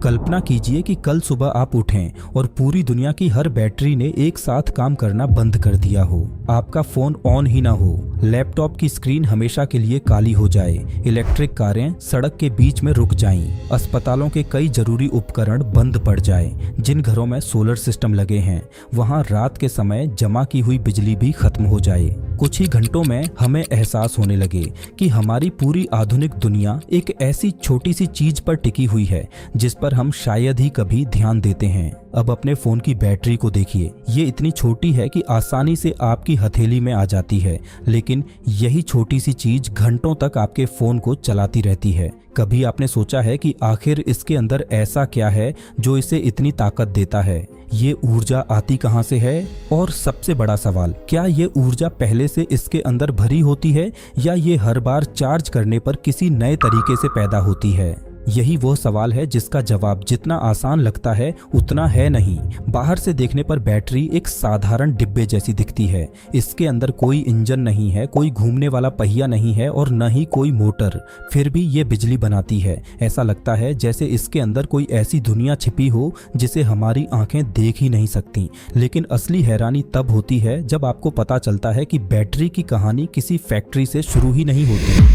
कल्पना कीजिए कि कल सुबह आप उठें और पूरी दुनिया की हर बैटरी ने एक साथ काम करना बंद कर दिया हो। आपका फोन ऑन ही ना हो, लैपटॉप की स्क्रीन हमेशा के लिए काली हो जाए, इलेक्ट्रिक कारें सड़क के बीच में रुक जाएं, अस्पतालों के कई जरूरी उपकरण बंद पड़ जाए। जिन घरों में सोलर सिस्टम लगे हैं वहां रात के समय जमा की हुई बिजली भी खत्म हो जाए। कुछ ही घंटों में हमें एहसास होने लगे कि हमारी पूरी आधुनिक दुनिया एक ऐसी छोटी सी चीज पर टिकी हुई है जिस पर हम शायद ही कभी ध्यान देते हैं। अब अपने फोन की बैटरी को देखिए, ये इतनी छोटी है कि आसानी से आपकी हथेली में आ जाती है, लेकिन यही छोटी सी चीज घंटों तक आपके फोन को चलाती रहती है। कभी आपने सोचा है कि आखिर इसके अंदर ऐसा क्या है जो इसे इतनी ताकत देता है? ये ऊर्जा आती कहाँ से है? और सबसे बड़ा सवाल, क्या ये ऊर्जा पहले से इसके अंदर भरी होती है या ये हर बार चार्ज करने पर किसी नए तरीके से पैदा होती है? यही वो सवाल है जिसका जवाब जितना आसान लगता है उतना है नहीं। बाहर से देखने पर बैटरी एक साधारण डिब्बे जैसी दिखती है। इसके अंदर कोई इंजन नहीं है, कोई घूमने वाला पहिया नहीं है और न ही कोई मोटर। फिर भी ये बिजली बनाती है। ऐसा लगता है जैसे इसके अंदर कोई ऐसी दुनिया छिपी हो जिसे हमारी आंखें देख ही नहीं सकती। लेकिन असली हैरानी तब होती है जब आपको पता चलता है कि बैटरी की कहानी किसी फैक्ट्री से शुरू ही नहीं होती।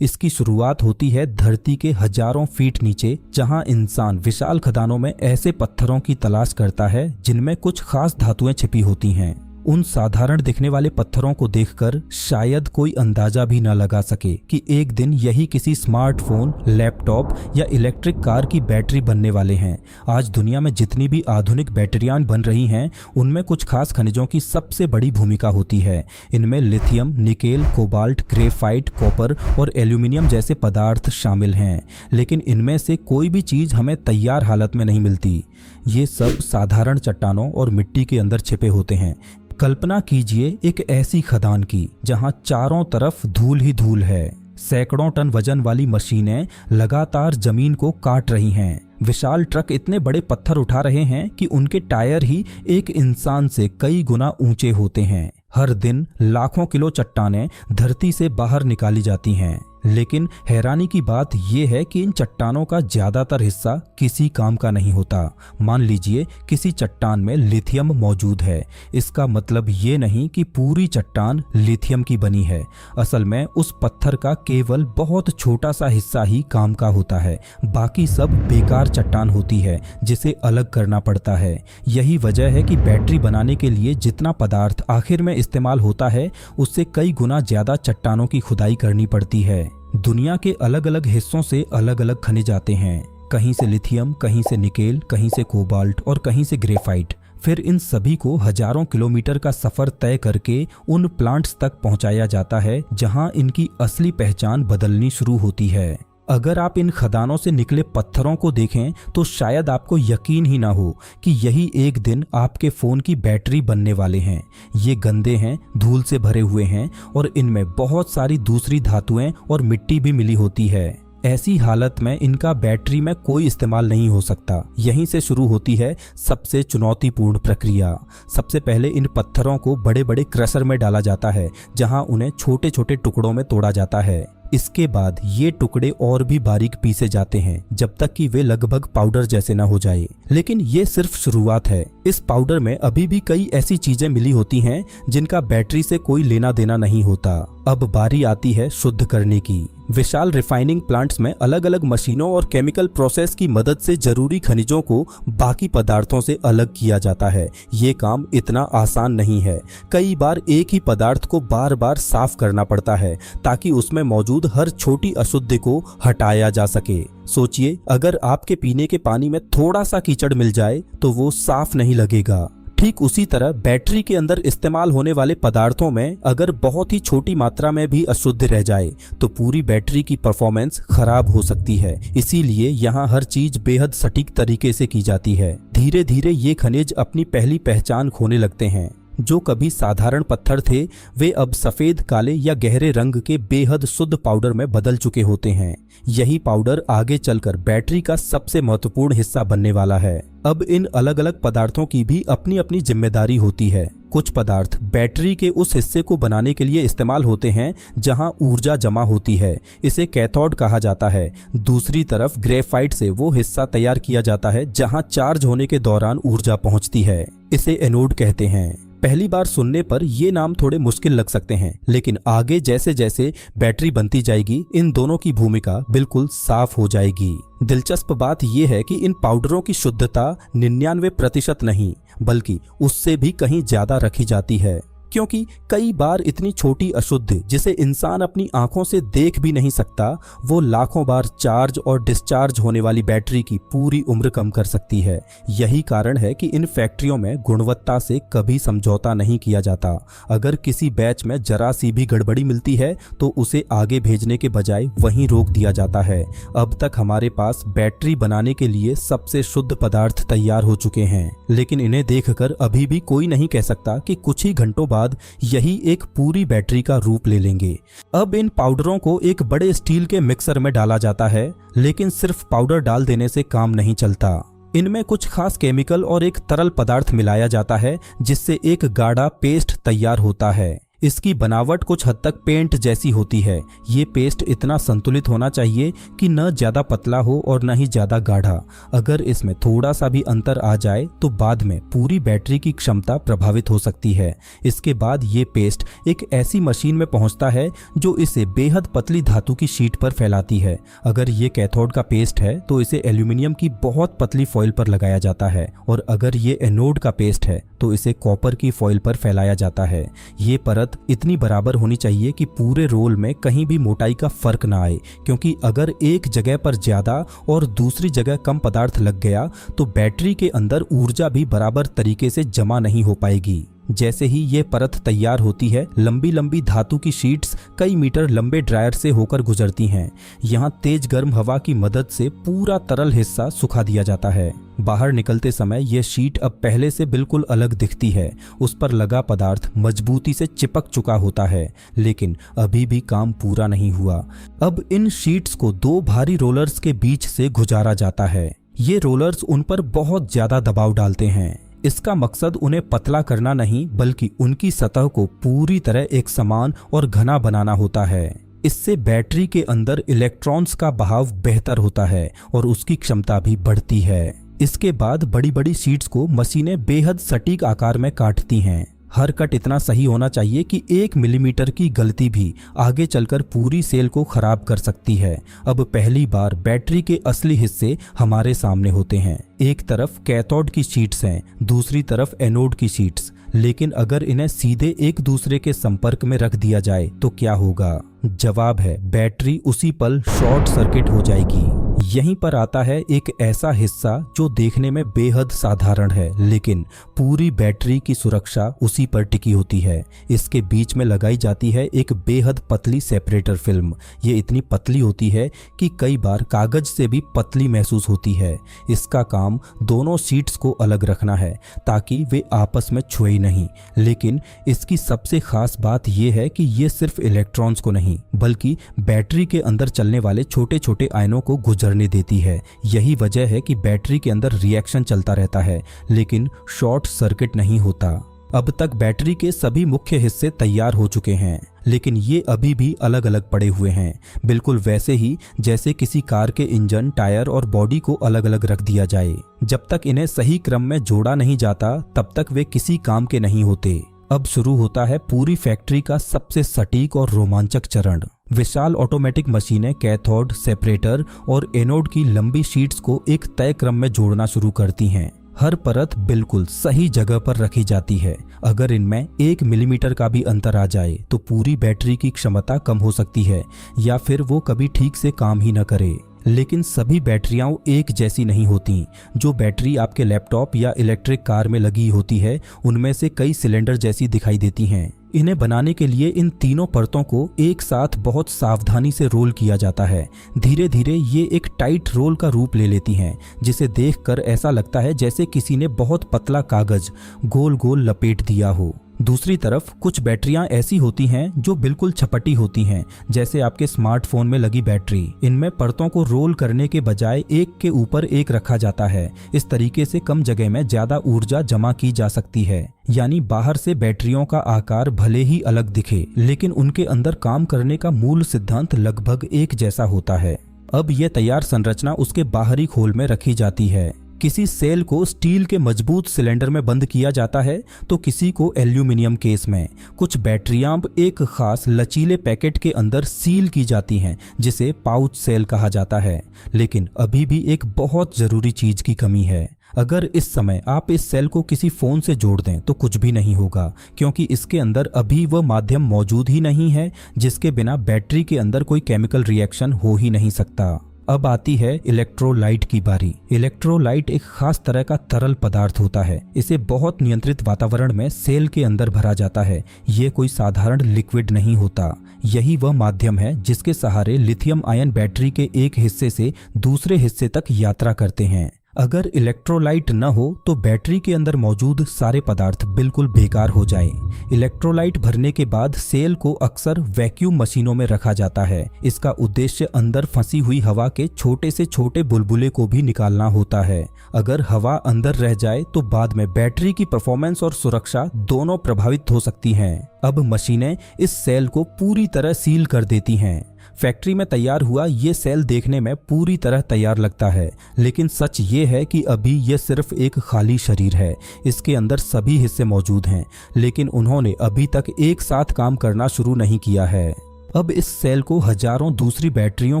इसकी शुरुआत होती है धरती के हजारों फीट नीचे, जहां इंसान विशाल खदानों में ऐसे पत्थरों की तलाश करता है जिनमें कुछ खास धातुएं छिपी होती हैं। उन साधारण दिखने वाले पत्थरों को देखकर शायद कोई अंदाजा भी न लगा सके कि एक दिन यही किसी स्मार्टफोन, लैपटॉप या इलेक्ट्रिक कार की बैटरी बनने वाले हैं। आज दुनिया में जितनी भी आधुनिक बैटरियां बन रही हैं उनमें कुछ खास खनिजों की सबसे बड़ी भूमिका होती है। इनमें lithium, nickel, cobalt, graphite, copper और एल्यूमिनियम जैसे पदार्थ शामिल हैं। लेकिन इनमें से कोई भी चीज हमें तैयार हालत में नहीं मिलती। ये सब साधारण चट्टानों और मिट्टी के अंदर छिपे होते हैं। कल्पना कीजिए एक ऐसी खदान की जहां चारों तरफ धूल ही धूल है। सैकड़ों टन वजन वाली मशीनें लगातार जमीन को काट रही हैं। विशाल ट्रक इतने बड़े पत्थर उठा रहे हैं कि उनके टायर ही एक इंसान से कई गुना ऊंचे होते हैं। हर दिन लाखों किलो चट्टानें धरती से बाहर निकाली जाती हैं। लेकिन हैरानी की बात यह है कि इन चट्टानों का ज्यादातर हिस्सा किसी काम का नहीं होता। मान लीजिए किसी चट्टान में लिथियम मौजूद है, इसका मतलब ये नहीं कि पूरी चट्टान लिथियम की बनी है। असल में उस पत्थर का केवल बहुत छोटा सा हिस्सा ही काम का होता है, बाकी सब बेकार चट्टान होती है जिसे अलग करना पड़ता है। यही वजह है कि बैटरी बनाने के लिए जितना पदार्थ आखिर में इस्तेमाल होता है उससे कई गुना ज्यादा चट्टानों की खुदाई करनी पड़ती है। दुनिया के अलग अलग हिस्सों से अलग अलग खनिज आते हैं, कहीं से लिथियम, कहीं से निकेल, कहीं से कोबाल्ट और कहीं से ग्रेफाइट। फिर इन सभी को हजारों किलोमीटर का सफर तय करके उन प्लांट्स तक पहुंचाया जाता है जहां इनकी असली पहचान बदलनी शुरू होती है। अगर आप इन खदानों से निकले पत्थरों को देखें तो शायद आपको यकीन ही ना हो कि यही एक दिन आपके फोन की बैटरी बनने वाले हैं। ये गंदे हैं, धूल से भरे हुए हैं और इनमें बहुत सारी दूसरी धातुएं और मिट्टी भी मिली होती है। ऐसी हालत में इनका बैटरी में कोई इस्तेमाल नहीं हो सकता। यहीं से शुरू होती है सबसे चुनौतीपूर्ण प्रक्रिया। सबसे पहले इन पत्थरों को बड़े बड़े क्रशर में डाला जाता है जहां उन्हें छोटे छोटे टुकड़ों में तोड़ा जाता है। इसके बाद ये टुकड़े और भी बारीक पीसे जाते हैं जब तक कि वे लगभग पाउडर जैसे न हो जाए। लेकिन ये सिर्फ शुरुआत है। इस पाउडर में अभी भी कई ऐसी चीजें मिली होती हैं जिनका बैटरी से कोई लेना देना नहीं होता। अब बारी आती है शुद्ध करने की। विशाल रिफाइनिंग प्लांट्स में अलग अलग मशीनों और केमिकल प्रोसेस की मदद से जरूरी खनिजों को बाकी पदार्थों से अलग किया जाता है। ये काम इतना आसान नहीं है। कई बार एक ही पदार्थ को बार बार साफ करना पड़ता है ताकि उसमें मौजूद हर छोटी अशुद्धि को हटाया जा सके। सोचिए, अगर आपके पीने के पानी में थोड़ा सा कीचड़ मिल जाए तो वो साफ नहीं लगेगा। ठीक उसी तरह बैटरी के अंदर इस्तेमाल होने वाले पदार्थों में अगर बहुत ही छोटी मात्रा में भी अशुद्ध रह जाए तो पूरी बैटरी की परफॉर्मेंस खराब हो सकती है। इसीलिए यहाँ हर चीज बेहद सटीक तरीके से की जाती है। धीरे धीरे ये खनिज अपनी पहली पहचान खोने लगते हैं। जो कभी साधारण पत्थर थे वे अब सफेद, काले या गहरे रंग के बेहद शुद्ध पाउडर में बदल चुके होते हैं। यही पाउडर आगे चलकर बैटरी का सबसे महत्वपूर्ण हिस्सा बनने वाला है। अब इन अलग अलग पदार्थों की भी अपनी अपनी जिम्मेदारी होती है। कुछ पदार्थ बैटरी के उस हिस्से को बनाने के लिए इस्तेमाल होते हैं जहां ऊर्जा जमा होती है, इसे कैथोड कहा जाता है। दूसरी तरफ ग्रेफाइट से वो हिस्सा तैयार किया जाता है जहां चार्ज होने के दौरान ऊर्जा पहुंचती है, इसे एनोड कहते हैं। पहली बार सुनने पर ये नाम थोड़े मुश्किल लग सकते हैं, लेकिन आगे जैसे जैसे बैटरी बनती जाएगी इन दोनों की भूमिका बिल्कुल साफ हो जाएगी। दिलचस्प बात यह है कि इन पाउडरों की शुद्धता 99% नहीं बल्कि उससे भी कहीं ज्यादा रखी जाती है, क्योंकि कई बार इतनी छोटी अशुद्ध जिसे इंसान अपनी आंखों से देख भी नहीं सकता वो लाखों बार चार्ज और डिस्चार्ज होने वाली बैटरी की पूरी उम्र कम कर सकती है। यही कारण है कि इन फैक्ट्रियों में गुणवत्ता से कभी समझौता नहीं किया जाता। अगर किसी बैच में जरा सी भी गड़बड़ी मिलती है तो उसे आगे भेजने के बजाय वहीं रोक दिया जाता है। अब तक हमारे पास बैटरी बनाने के लिए सबसे शुद्ध पदार्थ तैयार हो चुके हैं, लेकिन इन्हें देखकर अभी भी कोई नहीं कह सकता कि कुछ ही घंटों बाद यही एक पूरी बैटरी का रूप ले लेंगे। अब इन पाउडरों को एक बड़े स्टील के मिक्सर में डाला जाता है, लेकिन सिर्फ पाउडर डाल देने से काम नहीं चलता। इनमें कुछ खास केमिकल और एक तरल पदार्थ मिलाया जाता है जिससे एक गाढ़ा पेस्ट तैयार होता है। इसकी बनावट कुछ हद तक पेंट जैसी होती है। ये पेस्ट इतना संतुलित होना चाहिए कि न ज्यादा पतला हो और न ही ज्यादा गाढ़ा। अगर इसमें थोड़ा सा भी अंतर आ जाए तो बाद में पूरी बैटरी की क्षमता प्रभावित हो सकती है। इसके बाद ये पेस्ट एक ऐसी मशीन में पहुंचता है जो इसे बेहद पतली धातु की शीट पर फैलाती है। अगर ये कैथोड का पेस्ट है तो इसे एल्यूमिनियम की बहुत पतली फॉइल पर लगाया जाता है, और अगर ये एनोड का पेस्ट है तो इसे कॉपर की फॉइल पर फैलाया जाता है। ये परत इतनी बराबर होनी चाहिए कि पूरे रोल में कहीं भी मोटाई का फर्क ना आए, क्योंकि अगर एक जगह पर ज्यादा और दूसरी जगह कम पदार्थ लग गया तो बैटरी के अंदर ऊर्जा भी बराबर तरीके से जमा नहीं हो पाएगी। जैसे ही ये परत तैयार होती है, लंबी लंबी धातु की शीट्स कई मीटर लंबे ड्रायर से होकर गुजरती हैं। यहाँ तेज गर्म हवा की मदद से पूरा तरल हिस्सा सुखा दिया जाता है। बाहर निकलते समय यह शीट अब पहले से बिल्कुल अलग दिखती है। उस पर लगा पदार्थ मजबूती से चिपक चुका होता है, लेकिन अभी भी काम पूरा नहीं हुआ। अब इन शीट्स को दो भारी रोलर्स के बीच से गुजारा जाता है। ये रोलर्स उन पर बहुत ज्यादा दबाव डालते हैं। इसका मकसद उन्हें पतला करना नहीं बल्कि उनकी सतह को पूरी तरह एक समान और घना बनाना होता है। इससे बैटरी के अंदर इलेक्ट्रॉन्स का बहाव बेहतर होता है और उसकी क्षमता भी बढ़ती है। इसके बाद बड़ी बड़ी शीट्स को मशीनें बेहद सटीक आकार में काटती हैं। हर कट इतना सही होना चाहिए कि 1 मिलीमीटर की गलती भी आगे चलकर पूरी सेल को खराब कर सकती है। अब पहली बार बैटरी के असली हिस्से हमारे सामने होते हैं। एक तरफ कैथोड की शीट्स हैं, दूसरी तरफ एनोड की शीट्स। लेकिन अगर इन्हें सीधे एक दूसरे के संपर्क में रख दिया जाए तो क्या होगा? जवाब है, बैटरी उसी पल शॉर्ट सर्किट हो जाएगी। यहीं पर आता है एक ऐसा हिस्सा जो देखने में बेहद साधारण है, लेकिन पूरी बैटरी की सुरक्षा उसी पर टिकी होती है। इसके बीच में लगाई जाती है एक बेहद पतली सेपरेटर फिल्म। ये इतनी पतली होती है कि कई बार कागज से भी पतली महसूस होती है। इसका काम दोनों शीट्स को अलग रखना है ताकि वे आपस में छुए नहीं। लेकिन इसकी सबसे खास बात यह है कि ये सिर्फ इलेक्ट्रॉन्स को नहीं बल्कि बैटरी के अंदर चलने वाले छोटे छोटे आयनों को गुजरने देती है। यही वजह है कि बैटरी के अंदर रिएक्शन चलता रहता है लेकिन शॉर्ट सर्किट नहीं होता। अब तक बैटरी के सभी मुख्य हिस्से तैयार हो चुके हैं, लेकिन ये अभी भी अलग अलग पड़े हुए हैं, बिल्कुल वैसे ही जैसे किसी कार के इंजन, टायर और बॉडी को अलग अलग रख दिया जाए। जब तक इन्हें सही क्रम में जोड़ा नहीं जाता तब तक वे किसी काम के नहीं होते। अब शुरू होता है पूरी फैक्ट्री का सबसे सटीक और रोमांचक चरण। विशाल ऑटोमेटिक मशीनें कैथोड, सेपरेटर और एनोड की लंबी शीट्स को एक तय क्रम में जोड़ना शुरू करती हैं। हर परत बिल्कुल सही जगह पर रखी जाती है। अगर इनमें 1 मिलीमीटर का भी अंतर आ जाए तो पूरी बैटरी की क्षमता कम हो सकती है या फिर वो कभी ठीक से काम ही न करे। लेकिन सभी बैटरियां एक जैसी नहीं होती। जो बैटरी आपके लैपटॉप या इलेक्ट्रिक कार में लगी होती है उनमें से कई सिलेंडर जैसी दिखाई देती हैं। इन्हें बनाने के लिए इन तीनों परतों को एक साथ बहुत सावधानी से रोल किया जाता है। धीरे धीरे ये एक टाइट रोल का रूप ले लेती हैं, जिसे देखकर ऐसा लगता है जैसे किसी ने बहुत पतला कागज गोल गोल लपेट दिया हो। दूसरी तरफ कुछ बैटरियां ऐसी होती हैं जो बिल्कुल छपटी होती हैं, जैसे आपके स्मार्टफोन में लगी बैटरी। इनमें परतों को रोल करने के बजाय एक के ऊपर एक रखा जाता है। इस तरीके से कम जगह में ज्यादा ऊर्जा जमा की जा सकती है। यानी बाहर से बैटरियों का आकार भले ही अलग दिखे, लेकिन उनके अंदर काम करने का मूल सिद्धांत लगभग एक जैसा होता है। अब यह तैयार संरचना उसके बाहरी खोल में रखी जाती है। किसी सेल को स्टील के मजबूत सिलेंडर में बंद किया जाता है तो किसी को एल्यूमिनियम केस में। कुछ बैटरियां एक खास लचीले पैकेट के अंदर सील की जाती हैं, जिसे पाउच सेल कहा जाता है। लेकिन अभी भी एक बहुत जरूरी चीज की कमी है। अगर इस समय आप इस सेल को किसी फोन से जोड़ दें तो कुछ भी नहीं होगा, क्योंकि इसके अंदर अभी वह माध्यम मौजूद ही नहीं है जिसके बिना बैटरी के अंदर कोई केमिकल रिएक्शन हो ही नहीं सकता। अब आती है इलेक्ट्रोलाइट की बारी। इलेक्ट्रोलाइट एक खास तरह का तरल पदार्थ होता है। इसे बहुत नियंत्रित वातावरण में सेल के अंदर भरा जाता है। ये कोई साधारण लिक्विड नहीं होता। यही वह माध्यम है जिसके सहारे लिथियम आयन बैटरी के एक हिस्से से दूसरे हिस्से तक यात्रा करते हैं। अगर इलेक्ट्रोलाइट न हो तो बैटरी के अंदर मौजूद सारे पदार्थ बिल्कुल बेकार हो जाए। इलेक्ट्रोलाइट भरने के बाद सेल को अक्सर वैक्यूम मशीनों में रखा जाता है। इसका उद्देश्य अंदर फंसी हुई हवा के छोटे से छोटे बुलबुले को भी निकालना होता है। अगर हवा अंदर रह जाए तो बाद में बैटरी की परफॉर्मेंस और सुरक्षा दोनों प्रभावित हो सकती हैं। अब मशीनें इस सेल को पूरी तरह सील कर देती हैं। फैक्ट्री में तैयार हुआ ये सेल देखने में पूरी तरह तैयार लगता है, लेकिन सच ये है कि अभी ये सिर्फ एक खाली शरीर है। इसके अंदर सभी हिस्से मौजूद हैं, लेकिन उन्होंने अभी तक एक साथ काम करना शुरू नहीं किया है। अब इस सेल को हजारों दूसरी बैटरियों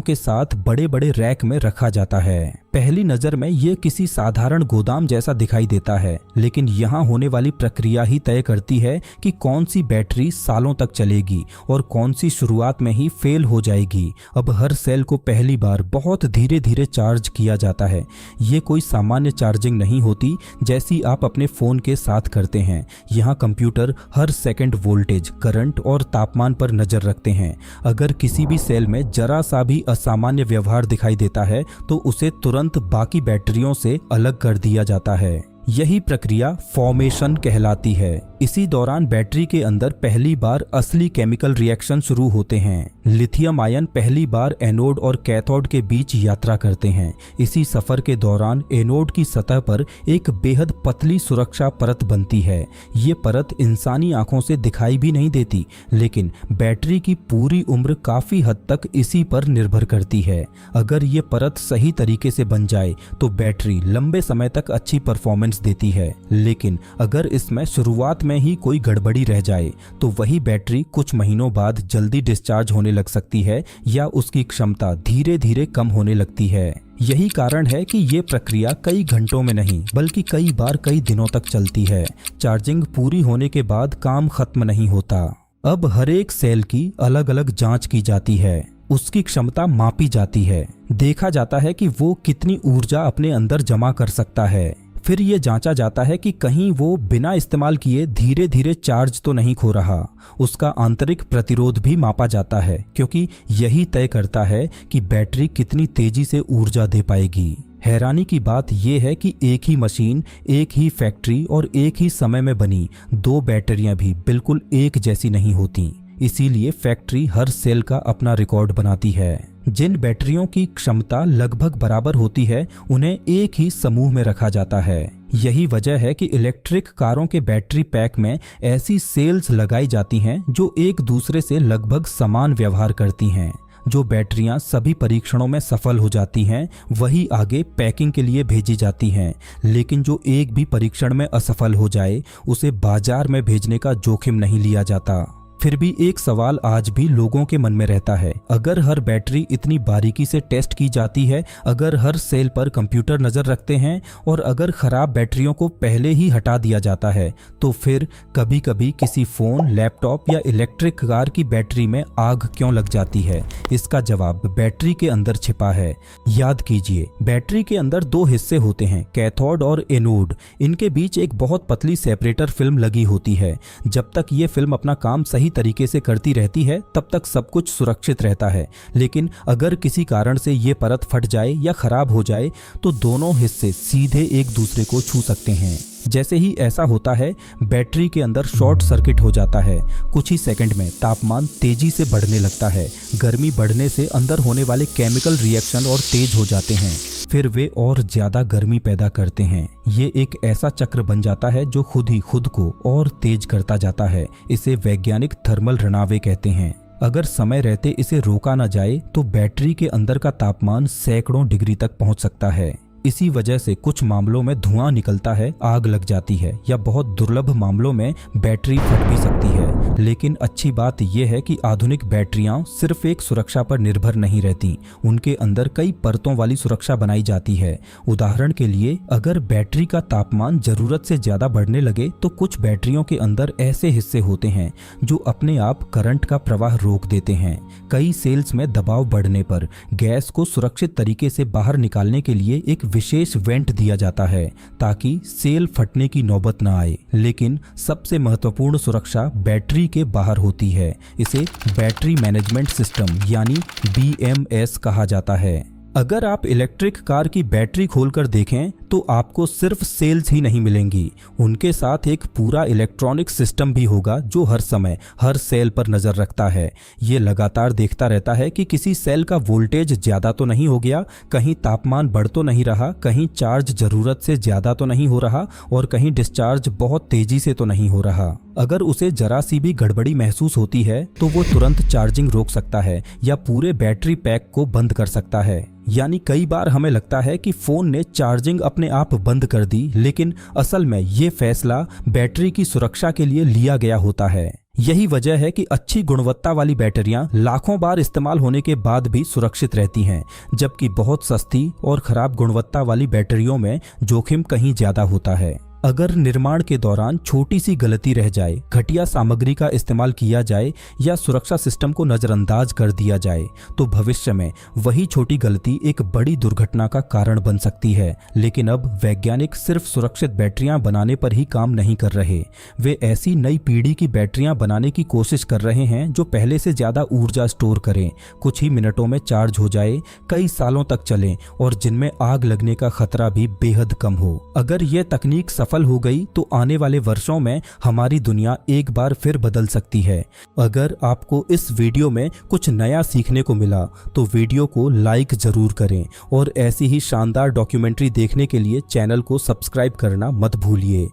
के साथ बड़े बड़े रैक में रखा जाता है। पहली नजर में ये किसी साधारण गोदाम जैसा दिखाई देता है, लेकिन यहाँ होने वाली प्रक्रिया ही तय करती है कि कौन सी बैटरी सालों तक चलेगी और कौन सी शुरुआत में ही फेल हो जाएगी। अब हर सेल को पहली बार बहुत धीरे धीरे चार्ज किया जाता है। ये कोई सामान्य चार्जिंग नहीं होती जैसी आप अपने फोन के साथ करते हैं। यहाँ कंप्यूटर हर सेकंड वोल्टेज, करंट और तापमान पर नजर रखते हैं। अगर किसी भी सेल में जरा सा भी असामान्य व्यवहार दिखाई देता है तो उसे तुरंत बाकी बैटरियों से अलग कर दिया जाता है। यही प्रक्रिया फॉर्मेशन कहलाती है। इसी दौरान बैटरी के अंदर पहली बार असली केमिकल रिएक्शन शुरू होते हैं। लिथियम आयन पहली बार एनोड और कैथोड के बीच यात्रा करते हैं। इसी सफर के दौरान एनोड की सतह पर एक बेहद पतली सुरक्षा परत बनती है। ये परत इंसानी आंखों से दिखाई भी नहीं देती, लेकिन बैटरी की पूरी उम्र काफी हद तक इसी पर निर्भर करती है। अगर ये परत सही तरीके से बन जाए तो बैटरी लंबे समय तक अच्छी परफॉर्मेंस देती है, लेकिन अगर इसमें शुरुआत में ही कोई गड़बड़ी रह जाए तो वही बैटरी कुछ महीनों बाद जल्दी डिस्चार्ज होने लग सकती है या उसकी क्षमता धीरे धीरे कम होने लगती है। यही कारण है कि ये प्रक्रिया कई घंटों में नहीं बल्कि कई बार कई दिनों तक चलती है। चार्जिंग पूरी होने के बाद काम खत्म नहीं होता। अब हर एक सेल की अलग अलग जांच की जाती है। उसकी क्षमता मापी जाती है। देखा जाता है कि वो कितनी ऊर्जा अपने अंदर जमा कर सकता है। फिर ये जांचा जाता है कि कहीं वो बिना इस्तेमाल किए धीरे धीरे चार्ज तो नहीं खो रहा। उसका आंतरिक प्रतिरोध भी मापा जाता है, क्योंकि यही तय करता है कि बैटरी कितनी तेजी से ऊर्जा दे पाएगी। हैरानी की बात यह है कि एक ही मशीन, एक ही फैक्ट्री और एक ही समय में बनी दो बैटरियां भी बिल्कुल एक जैसी नहीं होती। इसीलिए फैक्ट्री हर सेल का अपना रिकॉर्ड बनाती है। जिन बैटरियों की क्षमता लगभग बराबर होती है उन्हें एक ही समूह में रखा जाता है। यही वजह है कि इलेक्ट्रिक कारों के बैटरी पैक में ऐसी सेल्स लगाई जाती हैं जो एक दूसरे से लगभग समान व्यवहार करती हैं। जो बैटरियां सभी परीक्षणों में सफल हो जाती हैं वही आगे पैकिंग के लिए भेजी जाती हैं, लेकिन जो एक भी परीक्षण में असफल हो जाए उसे बाजार में भेजने का जोखिम नहीं लिया जाता। फिर भी एक सवाल आज भी लोगों के मन में रहता है, अगर हर बैटरी इतनी बारीकी से टेस्ट की जाती है, अगर हर सेल पर कंप्यूटर नजर रखते हैं और अगर खराब बैटरियों को पहले ही हटा दिया जाता है, तो फिर कभी कभी किसी फोन, लैपटॉप या इलेक्ट्रिक कार की बैटरी में आग क्यों लग जाती है? इसका जवाब बैटरी के अंदर छिपा है। याद कीजिए, बैटरी के अंदर दो हिस्से होते हैं, कैथोड और एनोड। इनके बीच एक बहुत पतली सेपरेटर फिल्म लगी होती है। जब तक ये फिल्म अपना काम सही तरीके से करती रहती है तब तक सब कुछ सुरक्षित रहता है, लेकिन अगर किसी कारण से ये परत फट जाए या खराब हो जाए तो दोनों हिस्से सीधे एक दूसरे को छू सकते हैं। जैसे ही ऐसा होता है, बैटरी के अंदर शॉर्ट सर्किट हो जाता है। कुछ ही सेकंड में तापमान तेजी से बढ़ने लगता है। गर्मी बढ़ने से अंदर होने वाले केमिकल रिएक्शन और तेज हो जाते हैं, फिर वे और ज्यादा गर्मी पैदा करते हैं। ये एक ऐसा चक्र बन जाता है जो खुद ही खुद को और तेज करता जाता है। इसे वैज्ञानिक थर्मल रनावे कहते हैं। अगर समय रहते इसे रोका न जाए तो बैटरी के अंदर का तापमान सैकड़ों डिग्री तक पहुंच सकता है। इसी वजह से कुछ मामलों में धुआं निकलता है, आग लग जाती है, या बहुत दुर्लभ मामलों में बैटरी फट भी सकती है। लेकिन अच्छी बात यह है कि आधुनिक बैटरियां सिर्फ एक सुरक्षा पर निर्भर नहीं रहती, उनके अंदर कई परतों वाली सुरक्षा बनाई जाती है। उदाहरण के लिए, अगर बैटरी का तापमान जरूरत से ज्यादा बढ़ने लगे तो कुछ बैटरियों के अंदर ऐसे हिस्से होते हैं जो अपने आप करंट का प्रवाह रोक देते हैं। कई सेल्स में दबाव बढ़ने पर गैस को सुरक्षित तरीके से बाहर निकालने के लिए एक विशेष वेंट दिया जाता है ताकि सेल फटने की नौबत न आए। लेकिन सबसे महत्वपूर्ण सुरक्षा बैटरी के बाहर होती है। इसे बैटरी मैनेजमेंट सिस्टम यानी BMS कहा जाता है। अगर आप इलेक्ट्रिक कार की बैटरी खोलकर देखें तो आपको सिर्फ सेल्स ही नहीं मिलेंगी, उनके साथ एक पूरा इलेक्ट्रॉनिक सिस्टम भी होगा जो हर समय हर सेल पर नजर रखता है। ये लगातार देखता रहता है कि किसी सेल का वोल्टेज ज्यादा तो नहीं हो गया, कहीं तापमान बढ़ तो नहीं रहा, कहीं चार्ज जरूरत से ज्यादा तो नहीं हो रहा और कहीं डिस्चार्ज बहुत तेजी से तो नहीं हो रहा। अगर उसे जरा सी भी गड़बड़ी महसूस होती है तो वो तुरंत चार्जिंग रोक सकता है या पूरे बैटरी पैक को बंद कर सकता है। यानी कई बार हमें लगता है कि फोन ने चार्जिंग अपने आप बंद कर दी, लेकिन असल में ये फैसला बैटरी की सुरक्षा के लिए लिया गया होता है। यही वजह है कि अच्छी गुणवत्ता वाली बैटरियां लाखों बार इस्तेमाल होने के बाद भी सुरक्षित रहती हैं, जबकि बहुत सस्ती और खराब गुणवत्ता वाली बैटरियों में जोखिम कहीं ज्यादा होता है। अगर निर्माण के दौरान छोटी सी गलती रह जाए, घटिया सामग्री का इस्तेमाल किया जाए या सुरक्षा सिस्टम को नजरअंदाज कर दिया जाए तो भविष्य में वही छोटी गलती एक बड़ी दुर्घटना का कारण बन सकती है। लेकिन अब वैज्ञानिक सिर्फ सुरक्षित बैटरियां बनाने पर ही काम नहीं कर रहे, वे ऐसी नई पीढ़ी की बैटरियां बनाने की कोशिश कर रहे हैं जो पहले से ज्यादा ऊर्जा स्टोर करें, कुछ ही मिनटों में चार्ज हो जाए, कई सालों तक चलें और जिनमें आग लगने का खतरा भी बेहद कम हो। अगर ये तकनीक सफल हो गई तो आने वाले वर्षों में हमारी दुनिया एक बार फिर बदल सकती है। अगर आपको इस वीडियो में कुछ नया सीखने को मिला तो वीडियो को लाइक जरूर करें और ऐसी ही शानदार डॉक्यूमेंट्री देखने के लिए चैनल को सब्सक्राइब करना मत भूलिए।